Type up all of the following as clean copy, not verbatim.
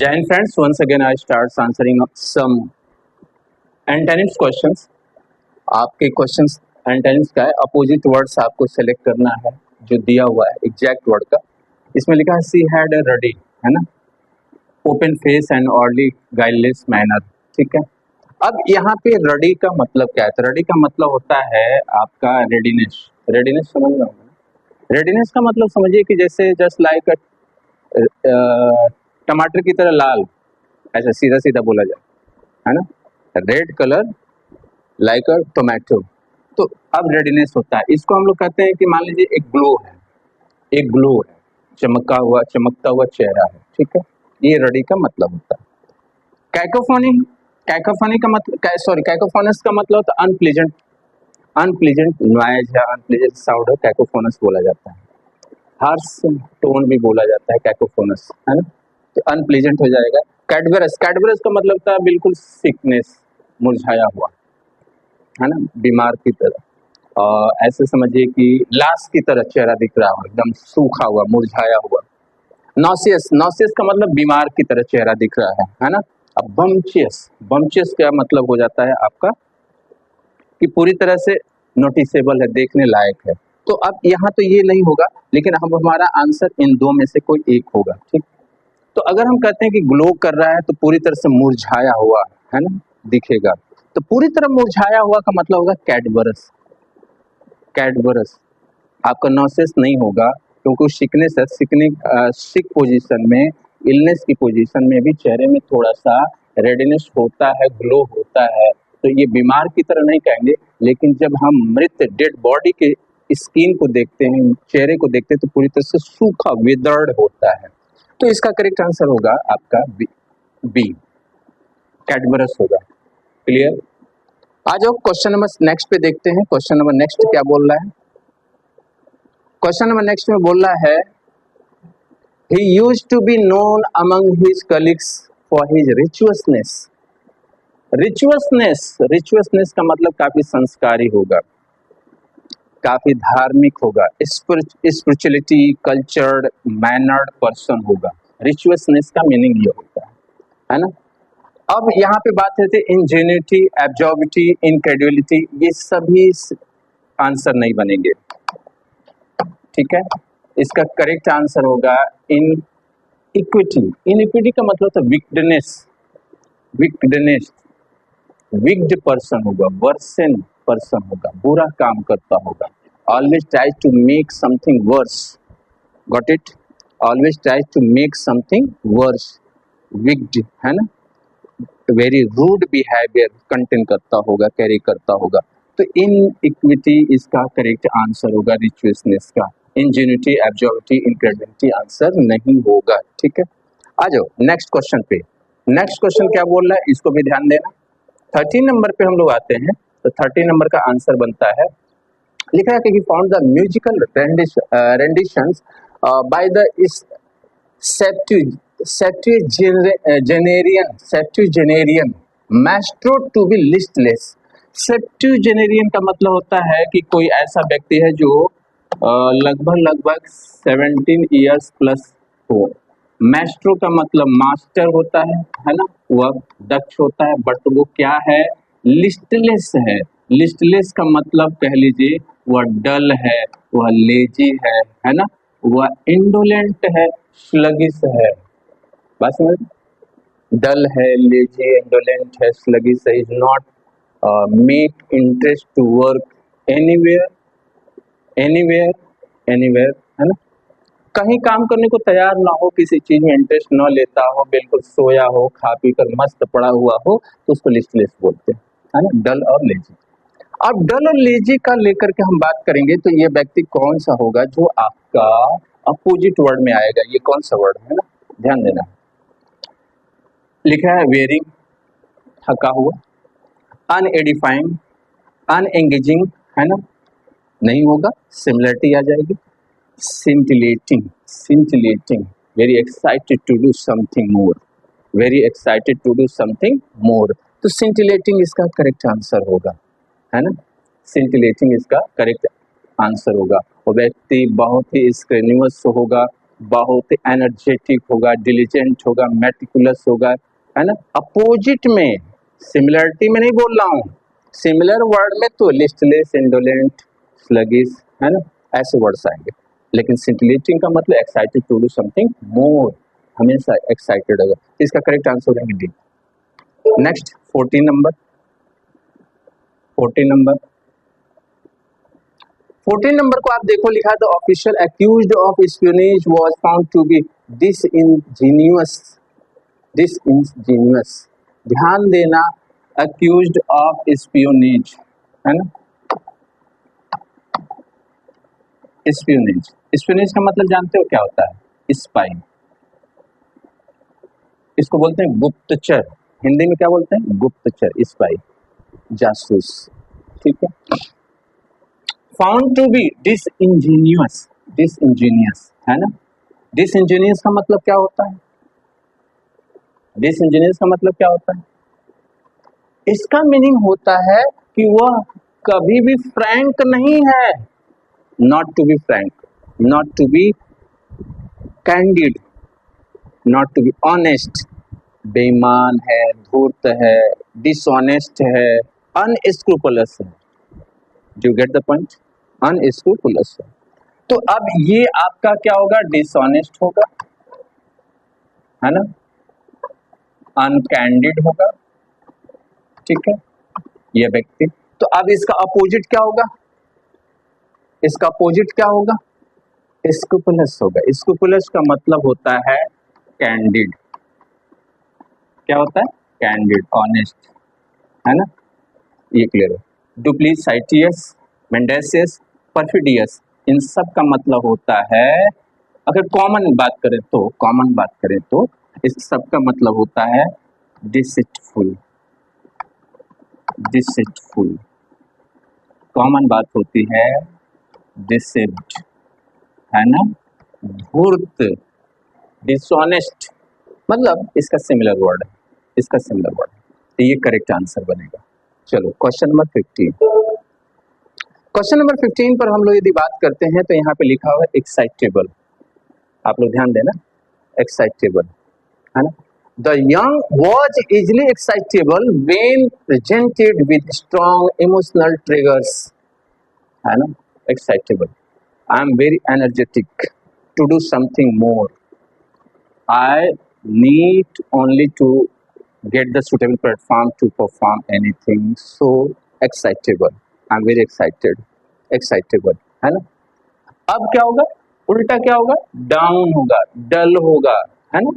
Jai Hind friends, once again I start answering some antonyms questions. आपके questions antonyms का है, opposite words आपको select करना है जो दिया हुआ है एग्जैक्ट वर्ड का. इसमें लिखा है सी हैड अ रडी, है ना, open face and orderly गाइडलेस manner. ठीक है, अब यहाँ पे रडी का मतलब क्या है? तो रडी का मतलब होता है आपका रेडीनेस. रेडीनेस समझ रहे हो? रेडीनेस का मतलब समझिए कि जैसे जस्ट लाइक टमाटर की तरह लाल, ऐसा सीधा सीधा बोला जाए, है ना. रेड कलर लाइक अ टोमेटो. तो अब रेडीनेस होता है, इसको हम लोग कहते हैं कि मान लीजिए एक ग्लो है, एक ग्लो है, चमकता हुआ चेहरा है. ठीक है, ये रेडी का मतलब होता है. कैकोफोनी, कैकोफोनी का मतलब कैकोफोनस का मतलब होता है अनप्लीजेंट, अनप्लीजेंट नॉइज या अनप्लीजेंट साउंड है, कैकोफोनस बोला जाता है. हार्श टोन भी बोला जाता है कैकोफोनस, है ना. तो अनप्लीजेंट हो जाएगा. कैडबरस, कैडबरस का मतलब होता है बिल्कुल सिकनेस, मुरझाया हुआ, है ना, बीमार की तरह. ऐसे समझिए कि लाश की तरह चेहरा दिख रहा हो, एकदम सूखा हुआ, मुरझाया हुआ. नॉसियस, नॉसियस का मतलब बीमार की तरह चेहरा दिख रहा है ना. अब बम्चियस, बम्चियस का मतलब हो जाता है आपका कि पूरी तरह से नोटिसेबल है, देखने लायक है. तो अब यहाँ तो ये नहीं होगा, लेकिन अब हमारा आंसर इन दो में से कोई एक होगा. ठीक, तो अगर हम कहते हैं कि ग्लो कर रहा है तो पूरी तरह से मुरझाया हुआ, है ना, दिखेगा. तो पूरी तरह मुरझाया हुआ का मतलब होगा कैडबरस. कैडबरस. आपका नॉसिस नहीं होगा क्योंकि सिकनेस है, सिक पोजीशन में, इलनेस की पोजीशन में भी चेहरे में थोड़ा सा रेडनेस होता है, ग्लो होता है. तो ये बीमार की तरह नहीं कहेंगे, लेकिन जब हम मृत डेड बॉडी के स्किन को देखते हैं, चेहरे को देखते हैं, तो पूरी तरह से सूखा, विदर्ड होता है. तो इसका करेक्ट आंसर होगा आपका बी, कैडबरस होगा. क्लियर? आ जाओ क्वेश्चन नंबर नेक्स्ट पे देखते हैं. क्वेश्चन नंबर नेक्स्ट क्या बोल रहा है? क्वेश्चन नंबर नेक्स्ट में बोल रहा है he used to be known among his colleagues for his rituousness. रिचुअसनेस, रिचुअसनेस का मतलब काफी संस्कारी होगा, काफी धार्मिक होगा, स्पिरिचुअलिटी, कल्चर्ड, मैनर्ड पर्सन होगा. रिचुअसनेस का मीनिंग ये होता है ना. अब यहाँ पे बात करते हैं इंजेन्युइटी, एब्जॉर्बिटी, इनक्रेडुअलिटी. ये सभी आंसर नहीं बनेंगे. ठीक है, इसका करेक्ट आंसर होगा इन इक्विटी. इनइक्विटी का मतलब था विक्डनेस, विक्डनेस, विक्ड पर्सन होगा, वर्सन पर्सन होगा, बुरा काम करता होगा. Always tries to make something worse. Got it? Always tries to make something worse, wicked, है ना. वेरी रूड बिहेवियर कंटेन करता होगा, कैरी करता होगा. तो इन इक्विटी इसका करेक्ट आंसर होगा रिचुअसनेस का. इंजेन्युइटी, एब्जॉर्बिटी, इनक्रेडिबिलिटी आंसर नहीं होगा. ठीक है, आ जाओ नेक्स्ट क्वेश्चन पे. नेक्स्ट क्वेश्चन क्या बोल रहा है, इसको भी ध्यान देना. 13 नंबर पे हम लोग आते हैं. तो 13 नंबर का आंसर बनता है, लिखा है कि found the musical renditions by the septuagenarian maestro to be listless. Septuagenarian का मतलब होता है कि कोई ऐसा व्यक्ति है जो लगभग 17 इयर्स प्लस हो. मैस्ट्रो का मतलब मास्टर होता है ना, वह दक्ष होता है, बट वो क्या है, लिस्टलेस है. लिस्टलेस का मतलब कह लीजिए वह डल है, वह लेजी है ना, वह इंडोलेंट है, स्लगिश है. बस समझ, डल है, लेजी, इंडोलेंट है, स्लगिश है. Is not make interest to work anywhere, anywhere, anywhere, है ना. कहीं काम करने को तैयार ना हो, किसी चीज में इंटरेस्ट न लेता हो, बिल्कुल सोया हो, खा पी कर मस्त पड़ा हुआ हो, तो उसको लिस्टलेस बोलते हैं, है ना, डल और लेजी. अब डल और लेजी का लेकर के हम बात करेंगे तो ये व्यक्ति कौन सा होगा जो आपका अपोजिट वर्ड में आएगा. ये कौन सा वर्ड है ना, ध्यान देना. लिखा है वेरिंग, थका हुआ, अनएडिफाइंग, अनएंगेजिंग, है ना, नहीं होगा. सिमिलरिटी आ जाएगी. scintillating, scintillating, very excited to do something more, very excited to do something more. तो scintillating इसका करेक्ट आंसर होगा, है ना. scintillating इसका करेक्ट आंसर होगा. वो व्यक्ति बहुत ही स्क्रेन्यूअस होगा, बहुत एनर्जेटिक होगा, डिलीजेंट होगा, मेटिकुलस होगा, है ना। अपोजिट में, सिमिलरिटी में नहीं बोल रहा हूँ, सिमिलर वर्ड में तो लिस्टलेस, इंडोलेंट, स्लगिश, है ना, ऐसे वर्ड्स आएंगे। लेकिन सिंटिलेटिंग का मतलब excited to do something more, हमेशा एक्साइटेड होगा। इसका करेक्ट आंसर है D. Next 14 number, 14 number, 14 number को आप देखो, लिखा the official accused of espionage was found to be disingenuous, disingenuous, ध्यान देना, एक्यूज्ड ऑफ स्पियोनेज, है ना, स्पियोनेज, स्पियोनेज का मतलब जानते हो क्या होता है? स्पाई, इसको बोलते हैं गुप्तचर, हिंदी में क्या बोलते हैं? गुप्तचर, स्पाई, जासूस, ठीक है। फाउंड टू बी डिसइंजीनियस, डिसइंजीनियस, है ना, डिसइंजीनियस का मतलब क्या होता है? डिसइंजीनियस का मतलब क्या होता है? इसका मीनिंग होता है कि वह कभी भी फ्रैंक नहीं है, not to be frank, not to be candid, not to be honest, बेईमान है, धूर्त है, डिसऑनेस्ट है, अनस्क्रूपुलस है। Do get the point? Unscrupulous है। तो अब ये आपका क्या होगा? डिसऑनेस्ट होगा, है ना, अनकैंडिड होगा, ठीक है, ये व्यक्ति। तो अब इसका अपोजिट क्या होगा? इसका अपोजिट क्या होगा? स्क्रूपुलस होगा। स्क्रूपुलस का मतलब होता है कैंडिड, क्या होता है? कैंडिड, ऑनेस्ट, है ना, ये क्लियर है। डुप्लीसाइटियस, मेंडेसियस, परफिडियस, इन सब का मतलब होता है, अगर कॉमन बात करें तो, कॉमन बात करें तो इस सब का मतलब होता है डिसीटफुल, डिसीटफुल, कॉमन बात होती है डिसेप्ट, है ना, धूर्त, डिसऑनेस्ट, मतलब इसका सिमिलर वर्ड है, इसका सिमिलर वर्ड है। तो ये करेक्ट आंसर बनेगा। चलो क्वेश्चन नंबर 15, क्वेश्चन नंबर 15 पर हम लोग यदि बात करते हैं तो यहाँ पे लिखा हुआ है एक्साइटेबल, आप लोग ध्यान देना, एक्साइटेबल, है ना। The young was easily excitable when presented with strong emotional triggers, है ना, excitable, I am very energetic to do something more, I need only to get the suitable platform to perform anything, so excitable, I'm very excited, excitable, है ना। अब क्या होगा? उल्टा क्या होगा? डाउन होगा, डल होगा, है ना,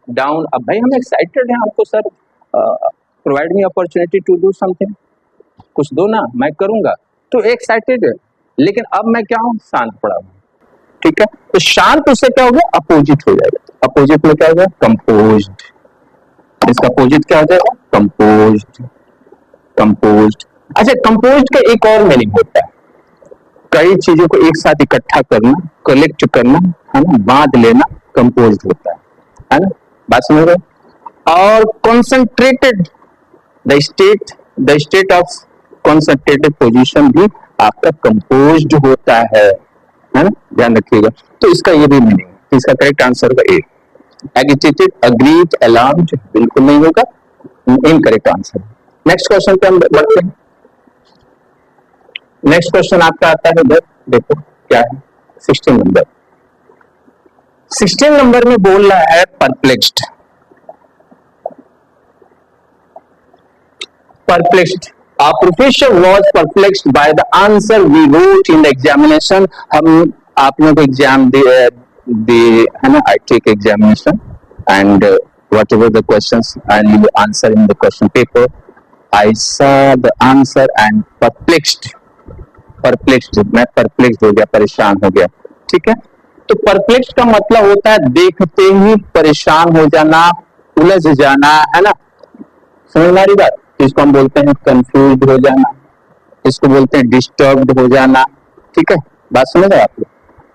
डाउन। अब भाई हम एक्साइटेड हैं, हमको sir provide me opportunity to do something, कुछ दो ना, मैं करूंगा, तो एक्साइटेड है। लेकिन अब मैं क्या हूँ? शांत पड़ा हूँ, ठीक है। तो शांत उससे क्या हो गया? अपोजिट हो जाएगा। अपोजिट में क्या हो गया? कंपोज्ड। इसका अपोजिट क्या हो जाएगा? Composed, composed. अच्छा, कंपोज्ड का एक और मीनिंग होता है, कई चीजों को एक साथ इकट्ठा करना, कलेक्ट करना, है ना, बांध लेना, कंपोज्ड होता है ना, बात समझ रहे हो। और concentrated, the state of concentrated position भी आपका कंपोज्ड होता है ना, ध्यान रखिएगा। तो इसका ये भी मीनिंग, इसका करेक्ट आंसर होगा ए। एगिटेटेड, अग्रीड, अलार्म्ड, बिल्कुल नहीं होगा, इनकरेक्ट आंसर। नेक्स्ट क्वेश्चन पे हम बढ़ते हैं। नेक्स्ट क्वेश्चन आपका आता है इधर, देखो क्या है, 16 नंबर। 16 नंबर में बोल रहा है perplexed, perplexed, our professor was perplexed by the answer we wrote in the examination। हम आप लोग एग्जाम दे, है ना, I take examination and whatever the questions I need to answer in the question paper, I saw the answer and perplexed, perplexed, मैं perplexed हो गया, परेशान हो गया, ठीक है। तो परप्लेक्स्ड का मतलब होता है देखते ही परेशान हो जाना, उलझ जाना, है ना, समझ में आ रही बात। इसको हम बोलते हैं कंफ्यूज हो जाना, इसको बोलते हैं डिस्टर्ब्ड हो जाना, ठीक है, बात समझ आए आप लोग।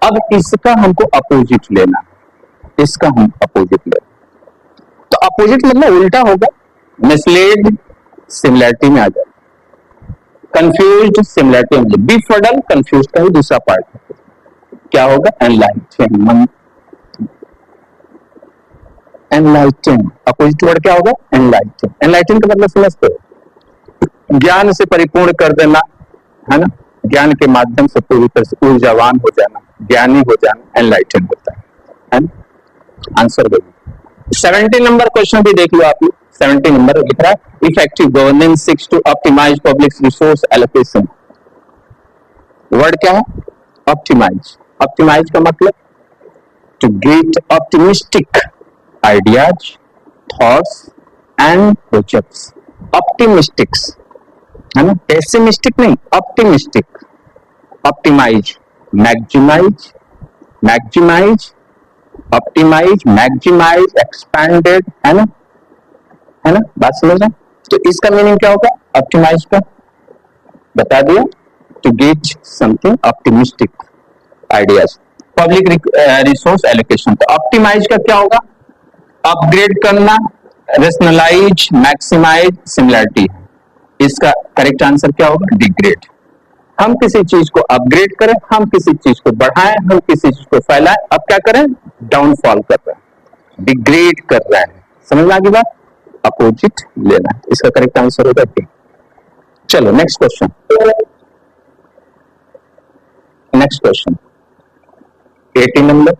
अब इसका हमको अपोजिट लेना, इसका हम अपोजिट लेना, तो अपोजिट मतलब उल्टा होगा, मिसलेड सिमिलरिटी में आ जाए, कंफ्यूज्ड सिमिलरिटी में, बिफडल कंफ्यूज का ही दूसरा पार्ट है, क्या होगा? एनलाइटन, एनलाइटन, अपोजिट वर्ड क्या होगा? एनलाइटन। एनलाइटन का मतलब समझते हो? ज्ञान से परिपूर्ण कर देना, है ना, ज्ञान के माध्यम से पूरी तरह से ऊर्जावान हो जाना, ज्ञानी हो जाना, एनलाइटन होता है ना? आंसर दो। 70 नंबर क्वेश्चन भी देख लो आप लोग। 70 नंबर लिख रहा है effective governance seeks to optimise public resource allocation. Word क्या है? ऑप्टिमाइज। ऑप्टिमाइज का मतलब to get optimistic ideas, thoughts and projects. Optimistics, है ना, पेसिमिस्टिक नहीं, optimistic. Optimise, maximise, maximise, optimise, maximise, expanded, है ना, है ना, बात समझ रहे? तो इसका मीनिंग क्या होगा ऑप्टिमाइज का? बता दिया, to get something optimistic ideas, public resource allocation. तो ऑप्टिमाइज का क्या होगा? अपग्रेड करना, रेशनलाइज, मैक्सिमाइज, सिमिलरिटी। इसका करेक्ट आंसर क्या होगा? डिग्रेड। हम किसी चीज को अपग्रेड करें, हम किसी चीज को बढ़ाएं, हम किसी चीज को फैलाएं, अब क्या करें? डाउनफॉल कर रहे हैं, डिग्रेड कर रहे हैं। समझ में आ गई बात? अपोजिट लेना, इसका करेक्ट आंसर होगा डी। चलो next question. Next question 18 number.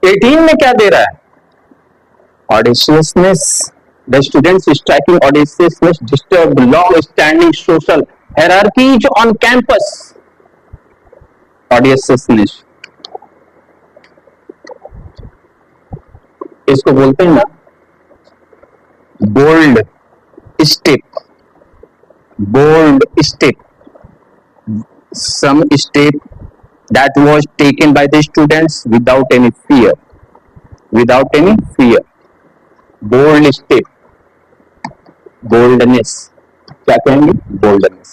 18 में क्या दे रहा है? ऑडेशियसनेस, the students striking audaciousness disturb long standing social hierarchies on campus. Audaciousness इसको बोलते हैं ना bold step, bold step, some step that was taken by the students without any fear, without any fear. Bold step, boldness, क्या कहेंगे? Boldness,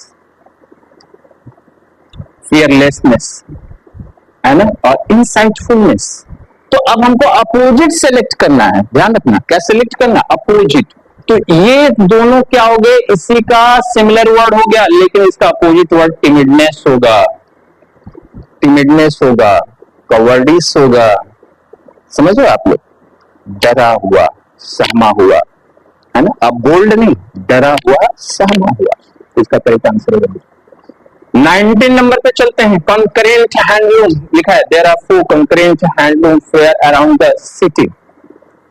fearlessness, है ना, और इनसाइटफुलनेस। तो अब हमको अपोजिट सेलेक्ट करना है, ध्यान रखना, क्या सेलेक्ट करना? अपोजिट। तो ये दोनों क्या हो गए? इसी का सिमिलर वर्ड हो गया, लेकिन इसका अपोजिट वर्ड टिमिडनेस होगा, टिमिडनेस होगा, कवर्डिस होगा। समझ रहे आप लोग? डरा हुआ, सहमा हुआ, है ना। अब बोल्ड नहीं, डरा हुआ, सहमा हुआ। इसका करेक्ट आंसर होगा 19 नंबर पे चलते हैं। कंकरेंट हैंडलूम लिखा है, there are 4 concurrent handloom fair around the city,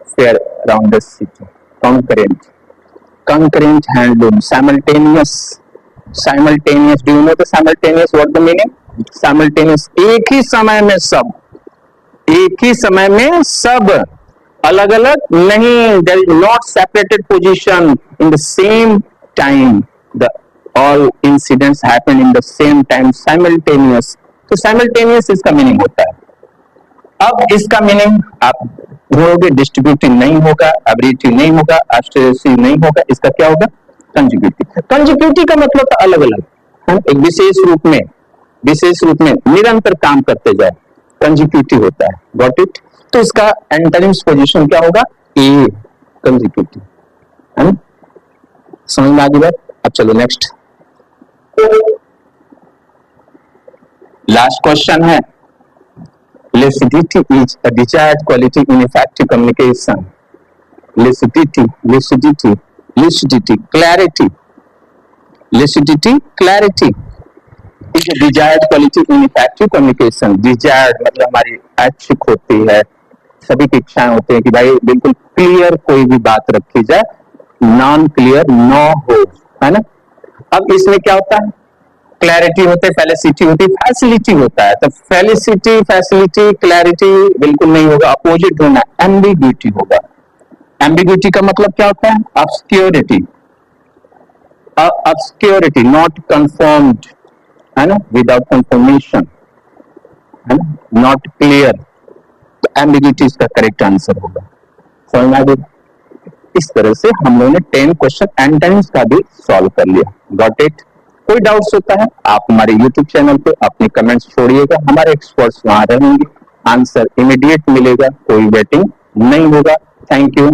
fair around the city. Concurrent, concurrent handloom, simultaneous, simultaneous, do you know the simultaneous, what the meaning? Simultaneous, एक ही समय में सब, एक ही समय में सब, अलग अलग नहीं। There is not separated position in the same time, the all incidents happen in the same time, simultaneous. तो साइमल्टेनियस इसका मीनिंग होता है। अब इसका मीनिंग आप ढूंढोगे, डिस्ट्रीब्यूटिव नहीं होगा, एब्रिविएटिव नहीं होगा, एब्स्ट्रैक्टिव नहीं होगा, इसका क्या होगा? कंजुगेटिव। कंजुगेटिव का मतलब तो अलग अलग है, एक विशेष रूप में, विशेष रूप में निरंतर काम करते जाए, कंजुगेटिव होता है। Got it? तो इसका एंटोनिम्स पोजीशन क्या होगा? ए, कंजुगेटिव, है ना। समझ में आ गई बात? अब चलो नेक्स्ट, लास्ट क्वेश्चन है। Lucidity is a desired quality in effective communication. Lucidity, lucidity, lucidity, clarity, lucidity, clarity is a desired quality in effective communication. Desired मतलब हमारी ऐच्छिक होती है, सभी की इच्छाएं होती है कि भाई बिल्कुल क्लियर कोई भी बात रखी जाए, नॉन क्लियर नो हो, है ना। अब इसमें क्या होता है? क्लैरिटी होते, फेलिसिटी होती, फैसिलिटी होता है। तो फेलिसिटी, फैसिलिटी, क्लैरिटी बिल्कुल नहीं होगा, अपोजिट होना, एम्बिग्यूटी होगा। एम्बिग्यूटी का मतलब क्या होता है? ऑब्स्क्योरिटी, ऑब्स्क्योरिटी, नॉट कंफर्म्ड, है ना, विदाउट कंफर्मेशन, है ना, नॉट क्लियर। तो एम्बिग्यूटी इसका करेक्ट आंसर होगा। समझ में आ गया? इस तरह से हम लोगों ने 10 क्वेश्चन एंटोनिम्स का भी सॉल्व कर लिया। Got it? कोई डाउट्स होता है आप हमारे YouTube चैनल पे अपने कमेंट्स छोड़िएगा, हमारे एक्सपर्ट्स वहां रहेंगे, आंसर इमीडिएट मिलेगा, कोई वेटिंग नहीं होगा। Thank you.